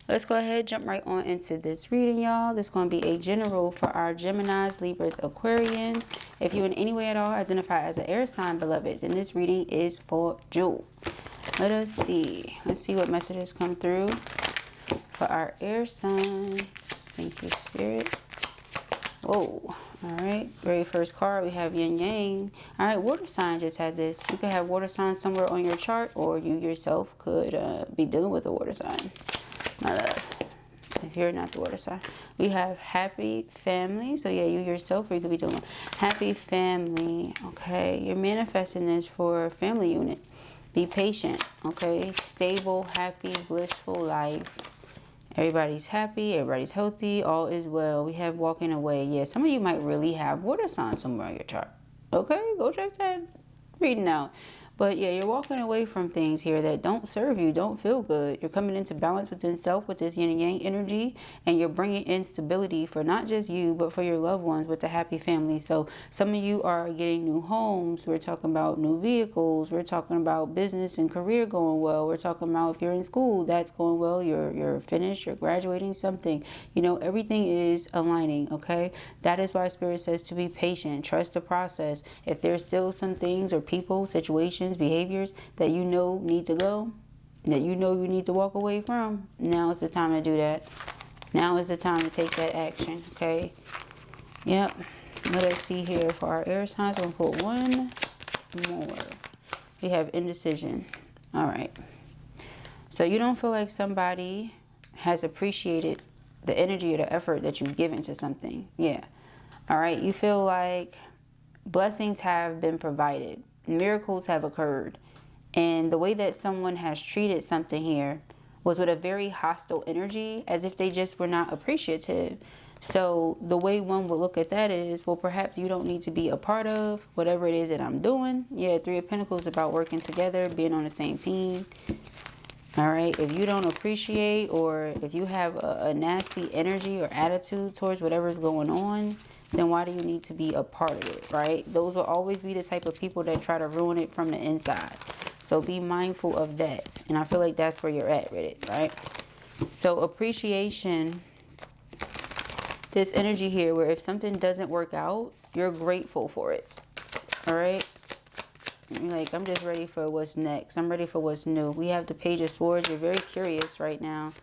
Let's go ahead, jump right on into this reading, y'all. This is going to be a general for our Geminis, Libras, Aquarians. If you in any way at all identify as an air sign, beloved, then this reading is for you. Let us see. Let's see what messages come through for our air signs. Thank you, Spirit. Whoa. All right. Very first card, we have yin yang. All right. Water sign just had this. You could have water sign somewhere on your chart, or you yourself could be dealing with a water sign. My love, if you're not the water sign, we have happy family. So yeah, you yourself, or you could be doing happy family. Okay, you're manifesting this for family unit. Be patient. Okay, stable, happy, blissful life. Everybody's happy, everybody's healthy, all is well. We have walking away. Yeah, some of you might really have water signs somewhere on your chart. Okay, go check that reading out. But yeah, you're walking away from things here that don't serve you, don't feel good. You're coming into balance within self with this yin and yang energy, and you're bringing in stability for not just you, but for your loved ones with the happy family. So some of you are getting new homes. We're talking about new vehicles. We're talking about business and career going well. We're talking about if you're in school, that's going well. You're finished, you're graduating something. You know, everything is aligning, okay? That is why Spirit says to be patient, trust the process. If there's still some things or people, situations, behaviors that you know need to go, that you know you need to walk away from, now is the time to do that. Now is the time to take that action, okay? Yep. Let us see here for our air signs. We'll put one more. We have indecision. All right. So you don't feel like somebody has appreciated the energy or the effort that you've given to something. Yeah. All right. You feel like blessings have been provided. Miracles have occurred, and the way that someone has treated something here was with a very hostile energy, as if they just were not appreciative. So the way one would look at that is, well, perhaps you don't need to be a part of whatever it is that I'm doing. Yeah, Three of Pentacles about working together, being on the same team. All right, if you don't appreciate, or if you have a nasty energy or attitude towards whatever's going on, then why do you need to be a part of it, right? Those will always be the type of people that try to ruin it from the inside. So be mindful of that. And I feel like that's where you're at with it, right? So appreciation, this energy here where if something doesn't work out, you're grateful for it, all right? You're like, I'm just ready for what's next. I'm ready for what's new. We have the Page of Swords. You're very curious right now.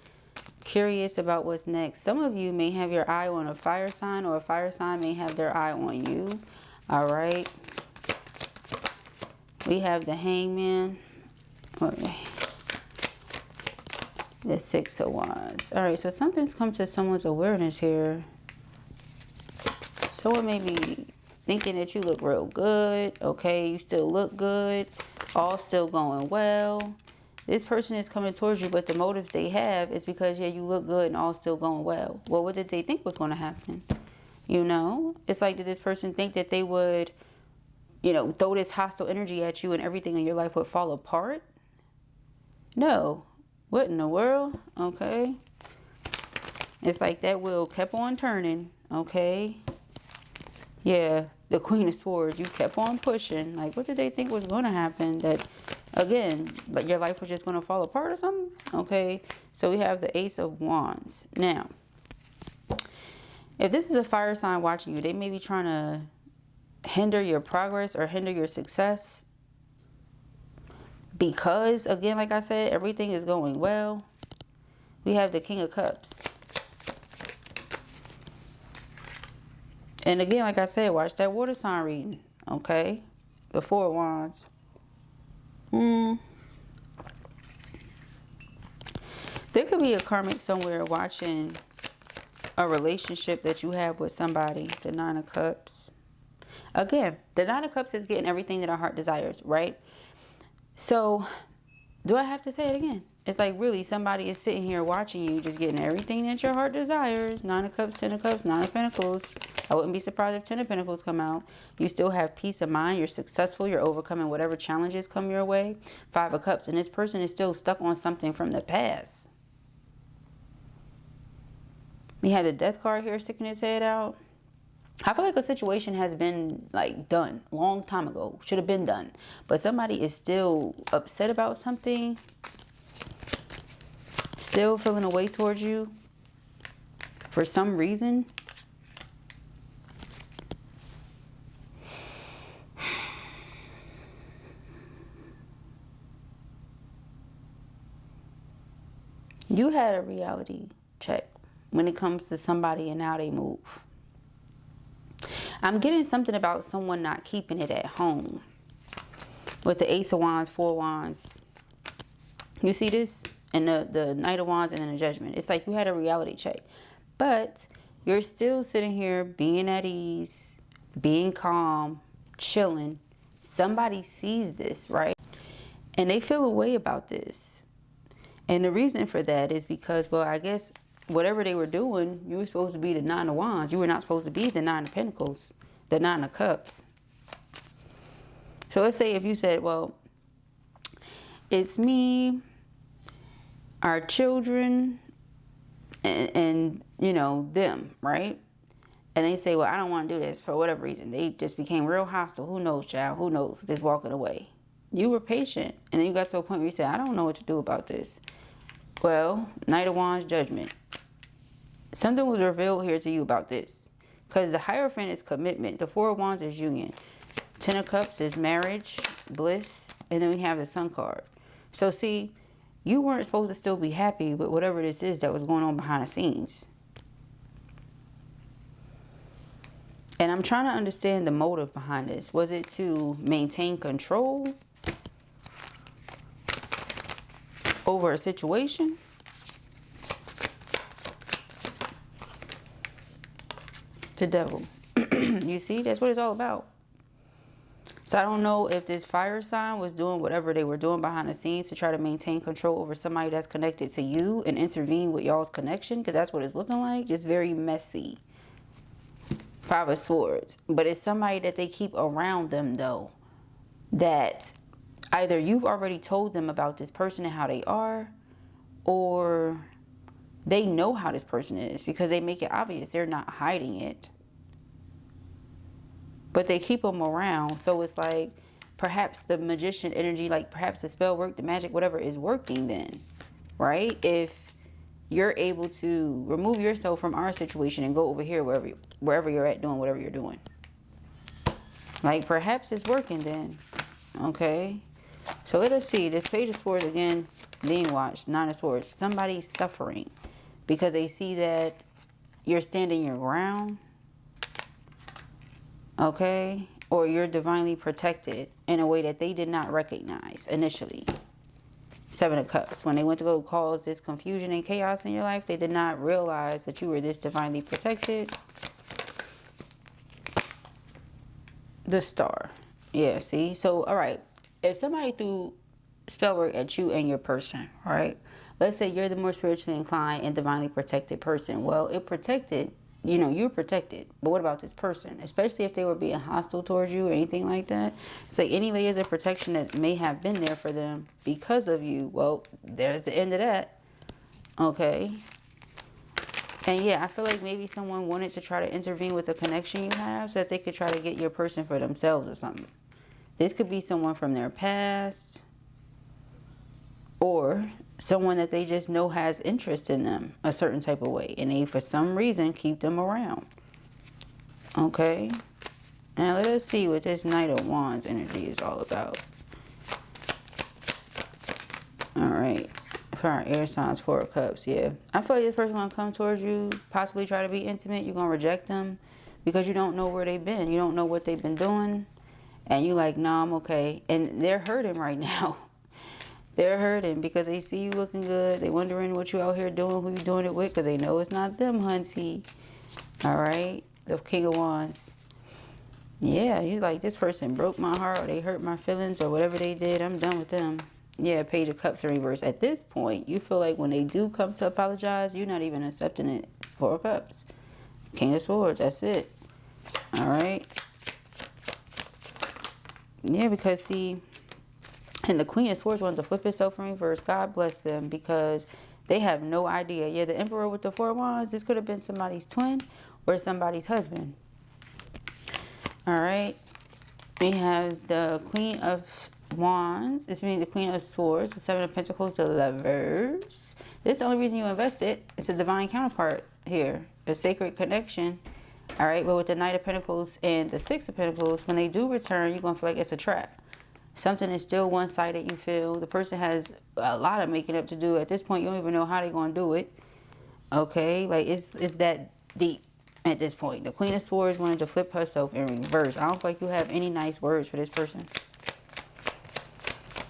Curious about what's next. Some of you may have your eye on a fire sign, or a fire sign may have their eye on you. All right. We have the Hangman. Okay. The Six of Wands. All right. So something's come to someone's awareness here. Someone may be thinking that you look real good. Okay. You still look good. All still going well. This person is coming towards you, but the motives they have is because, yeah, you look good and all still going well. Well, what did they think was going to happen? You know, it's like, did this person think that they would, you know, throw this hostile energy at you and everything in your life would fall apart? No. What in the world? Okay. It's like that wheel kept on turning. Okay. Yeah. The Queen of Swords, you kept on pushing. Like, what did they think was going to happen? That, again, like your life was just going to fall apart or something? Okay. So we have the Ace of Wands. Now, if this is a fire sign watching you, they may be trying to hinder your progress or hinder your success. Because, again, like I said, everything is going well. We have the King of Cups. And again, like I said, watch that water sign reading, okay? The Four of Wands. There could be a karmic somewhere watching a relationship that you have with somebody. The Nine of Cups. Again, the Nine of Cups is getting everything that our heart desires, right? So, do I have to say it again? It's like, really, somebody is sitting here watching you, just getting everything that your heart desires. Nine of Cups, Ten of Cups, Nine of Pentacles. I wouldn't be surprised if Ten of Pentacles come out. You still have peace of mind. You're successful. You're overcoming whatever challenges come your way. Five of Cups. And this person is still stuck on something from the past. We have the Death card here sticking its head out. I feel like a situation has been like done a long time ago. Should have been done. But somebody is still upset about something. still feeling a way towards you for some reason. You had a reality check when it comes to somebody and how they move. I'm getting something about someone not keeping it at home. With the Ace of Wands, Four of Wands. You see this? And the Knight of Wands and then the Judgment. It's like you had a reality check. But you're still sitting here being at ease, being calm, chilling. Somebody sees this, right? And they feel a way about this. And the reason for that is because, well, I guess whatever they were doing, you were supposed to be the Nine of Wands. You were not supposed to be the Nine of Pentacles, the Nine of Cups. So let's say if you said, well, it's me, our children, and you know, them, right? And they say, well, I don't want to do this for whatever reason. They just became real hostile. Who knows, child? Who knows? Just walking away. You were patient. And then you got to a point where you said, I don't know what to do about this. Well, Knight of Wands, Judgment. Something was revealed here to you about this. Because the Hierophant is commitment. The Four of Wands is union. Ten of Cups is marriage, bliss. And then we have the Sun card. So see, you weren't supposed to still be happy with whatever this is that was going on behind the scenes. And I'm trying to understand the motive behind this. Was it to maintain control over a situation? The Devil. You see, that's what it's all about. So I don't know if this fire sign was doing whatever they were doing behind the scenes to try to maintain control over somebody that's connected to you and intervene with y'all's connection, because that's what it's looking like. Just very messy. Five of Swords. But it's somebody that they keep around them, though, that either you've already told them about this person and how they are, or they know how this person is because they make it obvious. They're not hiding it. But they keep them around. So it's like perhaps the magician energy, like perhaps the spell work, the magic, whatever is working then, right? If you're able to remove yourself from our situation and go over here wherever you're at doing whatever you're doing. Like perhaps it's working then. Okay. So let us see. This Page of Swords again being watched. Nine of Swords. Somebody's suffering because they see that you're standing your ground. Okay. Or you're divinely protected in a way that they did not recognize initially. Seven of Cups. When they went to go cause this confusion and chaos in your life, they did not realize that you were this divinely protected. The Star. Yeah, see? So, all right. If somebody threw spell work at you and your person, right? Let's say you're the more spiritually inclined and divinely protected person. Well, it protected, you know, you're protected. But what about this person? Especially if they were being hostile towards you or anything like that. It's like any layers of protection that may have been there for them because of you. Well, there's the end of that. Okay. And yeah, I feel like maybe someone wanted to try to intervene with the connection you have so that they could try to get your person for themselves or something. This could be someone from their past or someone that they just know has interest in them a certain type of way. And they, for some reason, keep them around. Okay. Now let us see what this Knight of Wands energy is all about. All right. For our air signs, Four of Cups. Yeah. I feel like this person going to come towards you, possibly try to be intimate. You're going to reject them because you don't know where they've been. You don't know what they've been doing. And you like, nah, I'm okay. And they're hurting right now. They're hurting because they see you looking good. They wondering what you out here doing, who you doing it with, because they know it's not them, hunty. All right? The King of Wands. Yeah, you're like, this person broke my heart, or they hurt my feelings, or whatever they did. I'm done with them. Yeah, Page of Cups in reverse. At this point, you feel like when they do come to apologize, you're not even accepting it. Four of Cups. King of Swords. That's it. All right? Yeah, because see, and the Queen of Swords wanted to flip itself in reverse. God bless them because they have no idea. Yeah, the Emperor with the Four of Wands, this could have been somebody's twin or somebody's husband. All right. We have the Queen of Wands. This means the Queen of Swords, the Seven of Pentacles, the Lovers. This is the only reason you invested. It's a divine counterpart here, a sacred connection. All right, but with the Knight of Pentacles and the Six of Pentacles, when they do return, you're going to feel like it's a trap. Something is still one-sided, you feel. The person has a lot of making up to do. At this point, you don't even know how they're going to do it. Okay, like it's that deep at this point. The Queen of Swords wanted to flip herself in reverse. I don't feel like you have any nice words for this person.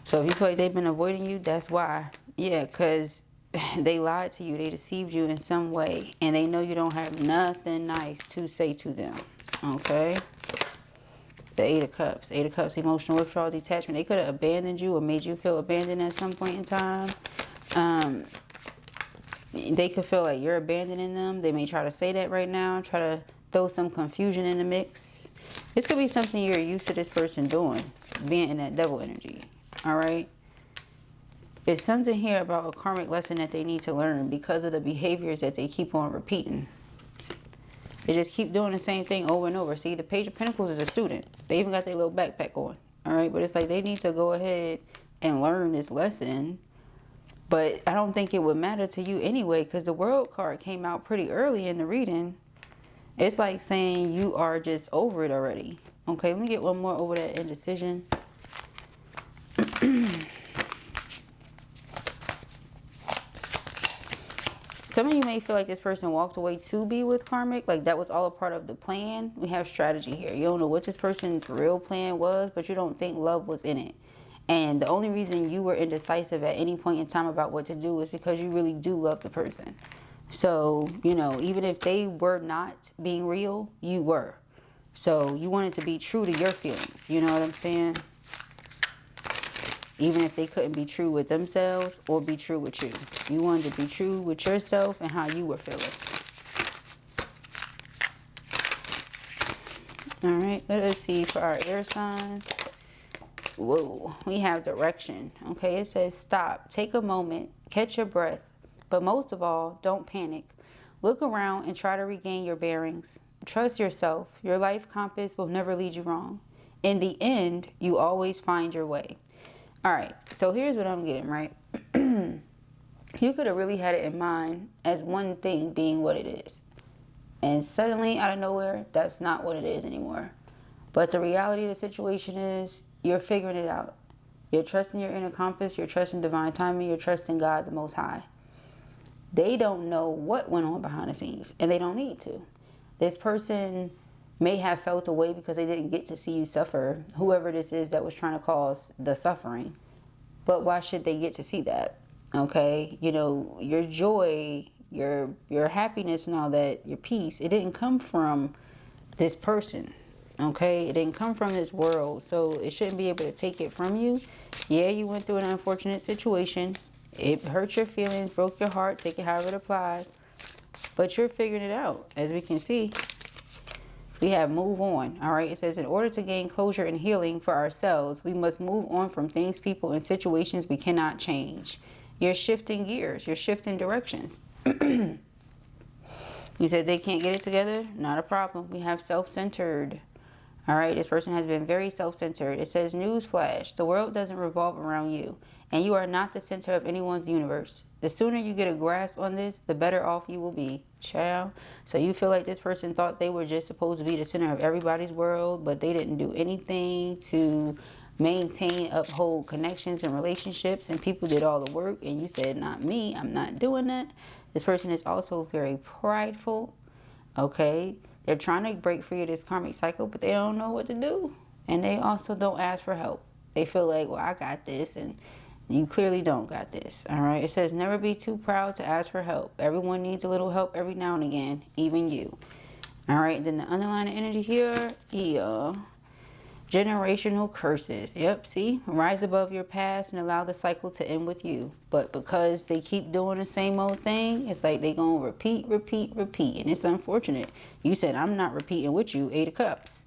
So if you feel like they've been avoiding you, that's why. Yeah, because they lied to you. They deceived you in some way. And they know you don't have nothing nice to say to them. Okay. The Eight of Cups. Eight of Cups, emotional withdrawal, detachment. They could have abandoned you or made you feel abandoned at some point in time. They could feel like you're abandoning them. They may try to say that right now. Try to throw some confusion in the mix. This could be something you're used to this person doing. Being in that devil energy. Alright? It's something here about a karmic lesson that they need to learn because of the behaviors that they keep on repeating. They just keep doing the same thing over and over. See, the Page of Pentacles is a student. They even got their little backpack on. Alright? But it's like they need to go ahead and learn this lesson. But I don't think it would matter to you anyway because the World card came out pretty early in the reading. It's like saying you are just over it already. Okay, let me get one more over that indecision. Some of you may feel like this person walked away to be with karmic. Like that was all a part of the plan. We have strategy here. You don't know what this person's real plan was, but you don't think love was in it. And the only reason you were indecisive at any point in time about what to do is because you really do love the person. So, you know, even if they were not being real, you were. So you wanted to be true to your feelings. You know what I'm saying? Even if they couldn't be true with themselves or be true with you. You wanted to be true with yourself and how you were feeling. All right, let us see for our air signs. Whoa, we have direction. Okay, it says stop, take a moment, catch your breath. But most of all, don't panic. Look around and try to regain your bearings. Trust yourself. Your life compass will never lead you wrong. In the end, you always find your way. All right, so here's what I'm getting, right? You could have really had it in mind as one thing being what it is. And suddenly, out of nowhere, that's not what it is anymore. But the reality of the situation is you're figuring it out. You're trusting your inner compass. You're trusting divine timing. You're trusting God the Most High. They don't know what went on behind the scenes, and they don't need to. This person may have felt away because they didn't get to see you suffer, whoever this is that was trying to cause the suffering. But why should they get to see that? Okay, you know, your joy, your happiness and all that, your peace, it didn't come from this person. Okay, it didn't come from this world, so it shouldn't be able to take it from you. Yeah, you went through an unfortunate situation. It hurt your feelings, broke your heart, take it however it applies. But you're figuring it out. As we can see, we have move on. All right, it says in order to gain closure and healing for ourselves, we must move on from things, people, and situations we cannot change. You're shifting gears. You're shifting directions. You said they can't get it together? Not a problem. We have self-centered. All right, this person has been very self-centered. It says, newsflash, the world doesn't revolve around you, and you are not the center of anyone's universe. The sooner you get a grasp on this, the better off you will be, child. So you feel like this person thought they were just supposed to be the center of everybody's world, but they didn't do anything to maintain, uphold connections and relationships, and people did all the work, and you said, not me, I'm not doing that. This person is also very prideful, okay? They're trying to break free of this karmic cycle, but they don't know what to do. And they also don't ask for help. They feel like, well, I got this, and you clearly don't got this. All right. It says, never be too proud to ask for help. Everyone needs a little help every now and again, even you. All right. Then the underlying energy here, generational curses. Yep. See, rise above your past and allow the cycle to end with you. But because they keep doing the same old thing, it's like they gonna repeat. And it's unfortunate. You said, I'm not repeating with you. 8 of Cups.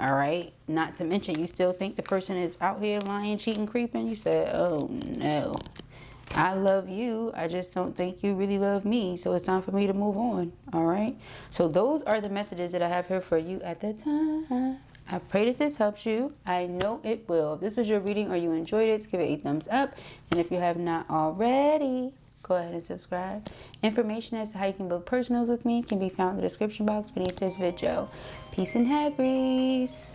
All right. Not to mention, you still think the person is out here lying, cheating, creeping. You said, oh no, I love you. I just don't think you really love me. So it's time for me to move on. All right. So those are the messages that I have here for you at the time. I pray that this helps you. I know it will. If this was your reading or you enjoyed it, give it a thumbs up. And if you have not already, go ahead and subscribe. Information as to how you can book personals with me can be found in the description box beneath this video. Peace and ARIES.